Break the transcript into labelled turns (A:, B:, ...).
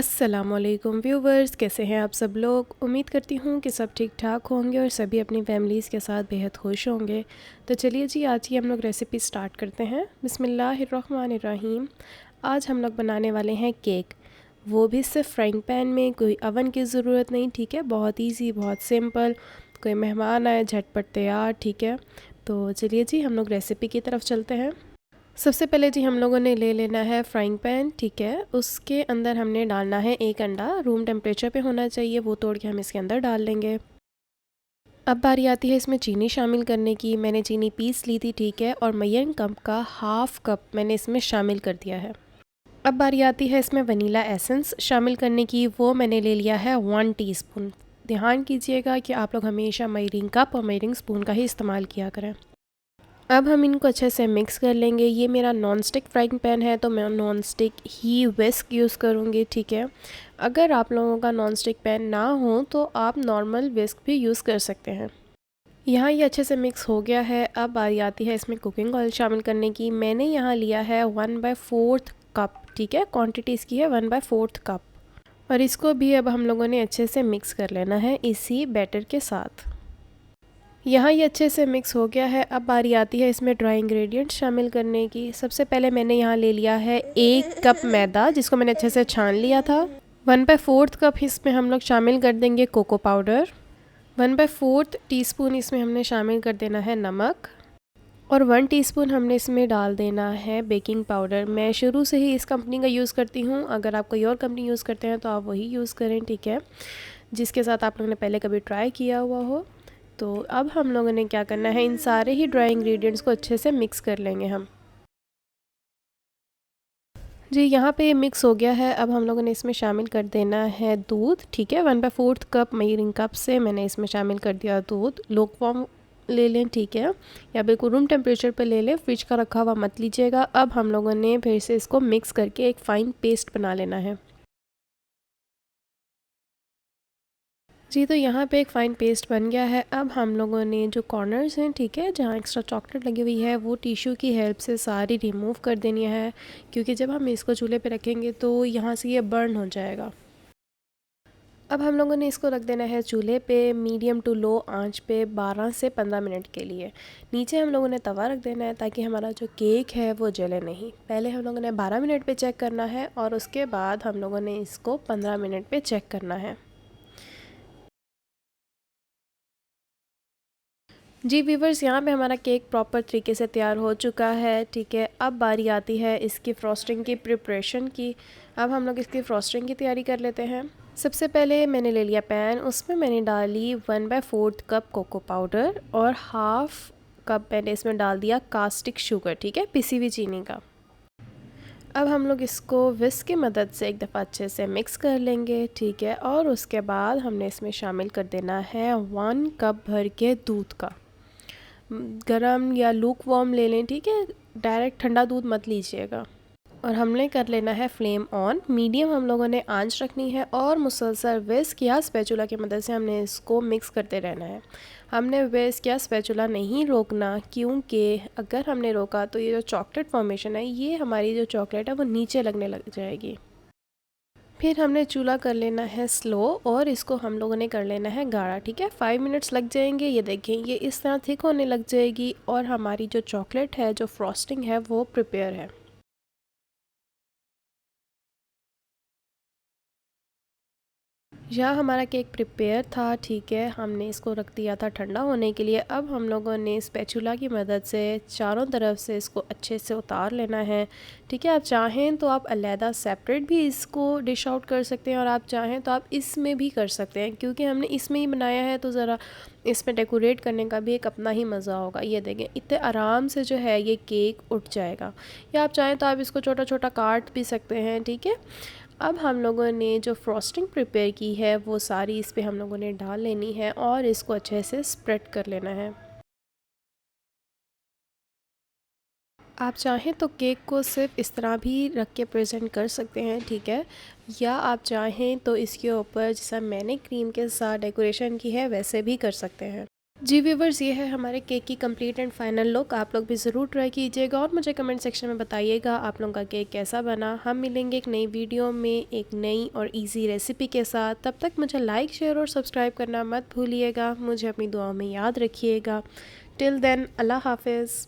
A: अस्सलामुअलैकुम व्यूवर्स, कैसे हैं आप सब लोग। उम्मीद करती हूँ कि सब ठीक ठाक होंगे और सभी अपनी फैमिलीज़ के साथ बेहद खुश होंगे। तो चलिए जी, आज की हम लोग रेसिपी स्टार्ट करते हैं। बिस्मिल्लाहिर्रहमानिर्रहीम। आज हम लोग बनाने वाले हैं केक, वो भी सिर्फ फ्राइंग पैन में, कोई अवन की ज़रूरत नहीं। ठीक है, बहुत ईजी, बहुत सिंपल, कोई मेहमान आए झटपट तैयार। ठीक है, तो चलिए जी हम लोग रेसिपी की तरफ चलते हैं। सबसे पहले जी हम लोगों ने ले लेना है फ्राइंग पैन। ठीक है, उसके अंदर हमने डालना है एक अंडा, रूम टेम्परेचर पे होना चाहिए, वो तोड़ के हम इसके अंदर डाल लेंगे। अब बारी आती है इसमें चीनी शामिल करने की। मैंने चीनी पीस ली थी, ठीक है, और मयन कप का हाफ कप मैंने इसमें शामिल कर दिया है। अब बारी आती है इसमें वनीला एसेंस शामिल करने की, वो मैंने ले लिया है 1 टीस्पून। ध्यान कीजिएगा कि आप लोग हमेशा मेजरिंग कप और मेजरिंग स्पून का ही इस्तेमाल किया करें। अब हम इनको अच्छे से मिक्स कर लेंगे। ये मेरा नॉन स्टिक फ्राइंग पैन है तो मैं नॉन स्टिक ही विस्क यूज़ करूँगी। ठीक है, अगर आप लोगों का नॉन स्टिक पैन ना हो तो आप नॉर्मल विस्क भी यूज़ कर सकते हैं। यहाँ ये अच्छे से मिक्स हो गया है। अब बारी आती है इसमें कुकिंग ऑयल शामिल करने की। मैंने यहाँ लिया है 1/4 कप। ठीक है, क्वांटिटी इसकी है 1/4 कप। और इसको भी अब हम लोगों ने अच्छे से मिक्स कर लेना है इसी बैटर के साथ। यहाँ ये अच्छे से मिक्स हो गया है। अब बारी आती है इसमें ड्राई इंग्रेडिएंट्स शामिल करने की। सबसे पहले मैंने यहाँ ले लिया है 1 कप मैदा, जिसको मैंने अच्छे से छान लिया था। 1/4 कप इसमें हम लोग शामिल कर देंगे कोको पाउडर। 1/4 टीस्पून इसमें हमने शामिल कर देना है नमक। और 1 टीस्पून हमने इसमें डाल देना है बेकिंग पाउडर। मैं शुरू से ही इस कंपनी का यूज़ करती हूँ, अगर आप कोई और कंपनी यूज़ करते हैं तो आप वही यूज़ करें। ठीक है, जिसके साथ आप लोगों ने पहले कभी ट्राई किया हुआ हो। तो अब हम लोगों ने क्या करना है, इन सारे ही ड्राई इंग्रेडिएंट्स को अच्छे से मिक्स कर लेंगे हम। जी, यहाँ पे मिक्स हो गया है। अब हम लोगों ने इसमें शामिल कर देना है दूध। ठीक है, 1/4 कप मेजरिंग कप से मैंने इसमें शामिल कर दिया दूध। लूकवार्म ले लें, ठीक है, या बिल्कुल रूम टेम्परेचर पे ले लें, फ्रिज का रखा हुआ मत लीजिएगा। अब हम लोगों ने फिर से इसको मिक्स करके एक फ़ाइन पेस्ट बना लेना है। जी, तो यहाँ पे एक फ़ाइन पेस्ट बन गया है। अब हम लोगों ने जो कॉर्नर्स हैं, ठीक है, जहाँ एक्स्ट्रा चॉकलेट लगी हुई है, वो टिश्यू की हेल्प से सारी रिमूव कर देनी है, क्योंकि जब हम इसको चूल्हे पे रखेंगे तो यहाँ से ये बर्न हो जाएगा। अब हम लोगों ने इसको रख देना है चूल्हे पे मीडियम टू लो आंच पे 12 से 15 मिनट के लिए। नीचे हम लोगों ने तवा रख देना है ताकि हमारा जो केक है वो जले नहीं। पहले हम लोगों ने 12 मिनट पे चेक करना है और उसके बाद हम लोगों ने इसको 15 मिनट पे चेक करना है। जी व्यूवर्स, यहाँ पे हमारा केक प्रॉपर तरीके से तैयार हो चुका है। ठीक है, अब बारी आती है इसकी फ्रॉस्टिंग की प्रिपरेशन की। अब हम लोग इसकी फ्रॉस्टिंग की तैयारी कर लेते हैं। सबसे पहले मैंने ले लिया पैन, उसमें मैंने डाली 1/4 कप कोको पाउडर और हाफ कप मैंने इसमें डाल दिया कास्टिक शुगर। ठीक है, पिसी हुई चीनी का। अब हम लोग इसको विस्क की मदद से एक दफ़ा अच्छे से मिक्स कर लेंगे। ठीक है, और उसके बाद हमने इसमें शामिल कर देना है 1 कप भर के दूध का। गरम या लूक वार्म ले लें, ठीक है, डायरेक्ट ठंडा दूध मत लीजिएगा। और हमने कर लेना है फ्लेम ऑन, मीडियम हम लोगों ने आंच रखनी है और मुसलसल विस्क या स्पैचुला की मदद से हमने इसको मिक्स करते रहना है। हमने विस्क या स्पैचुला नहीं रोकना, क्योंकि अगर हमने रोका तो ये जो चॉकलेट फॉर्मेशन है, ये हमारी जो चॉकलेट है वो नीचे लगने लग जाएगी। फिर हमने चूल्हा कर लेना है स्लो और इसको हम लोगों ने कर लेना है गाढ़ा। ठीक है, 5 मिनट्स लग जाएंगे। ये देखें, ये इस तरह थिक होने लग जाएगी और हमारी जो चॉकलेट है, जो फ्रॉस्टिंग है, वो प्रिपेयर है। यह हमारा केक प्रिपेयर था। ठीक है, हमने इसको रख दिया था ठंडा होने के लिए। अब हम लोगों ने स्पैचुला की मदद से चारों तरफ से इसको अच्छे से उतार लेना है। ठीक है, आप चाहें तो आप अलहदा सेपरेट भी इसको डिश आउट कर सकते हैं और आप चाहें तो आप इसमें भी कर सकते हैं, क्योंकि हमने इसमें ही बनाया है तो ज़रा इसमें डेकोरेट करने का भी एक अपना ही मज़ा होगा। ये देखें, इतने आराम से जो है ये केक उठ जाएगा। या आप चाहें तो आप इसको छोटा छोटा काट भी सकते हैं। ठीक है, अब हम लोगों ने जो फ्रॉस्टिंग प्रिपेयर की है वो सारी इस पे हम लोगों ने डाल लेनी है और इसको अच्छे से स्प्रेड कर लेना है। आप चाहें तो केक को सिर्फ इस तरह भी रख के प्रेजेंट कर सकते हैं। ठीक है, या आप चाहें तो इसके ऊपर जैसा मैंने क्रीम के साथ डेकोरेशन की है वैसे भी कर सकते हैं। जी व्यूवर्स, ये है हमारे केक की कंप्लीट एंड फाइनल लुक। आप लोग भी ज़रूर ट्राई कीजिएगा और मुझे कमेंट सेक्शन में बताइएगा आप लोगों का केक कैसा बना। हम मिलेंगे एक नई वीडियो में एक नई और इजी रेसिपी के साथ। तब तक मुझे लाइक, शेयर और सब्सक्राइब करना मत भूलिएगा। मुझे अपनी दुआओं में याद रखिएगा। टिल देन, अल्लाह हाफिज़।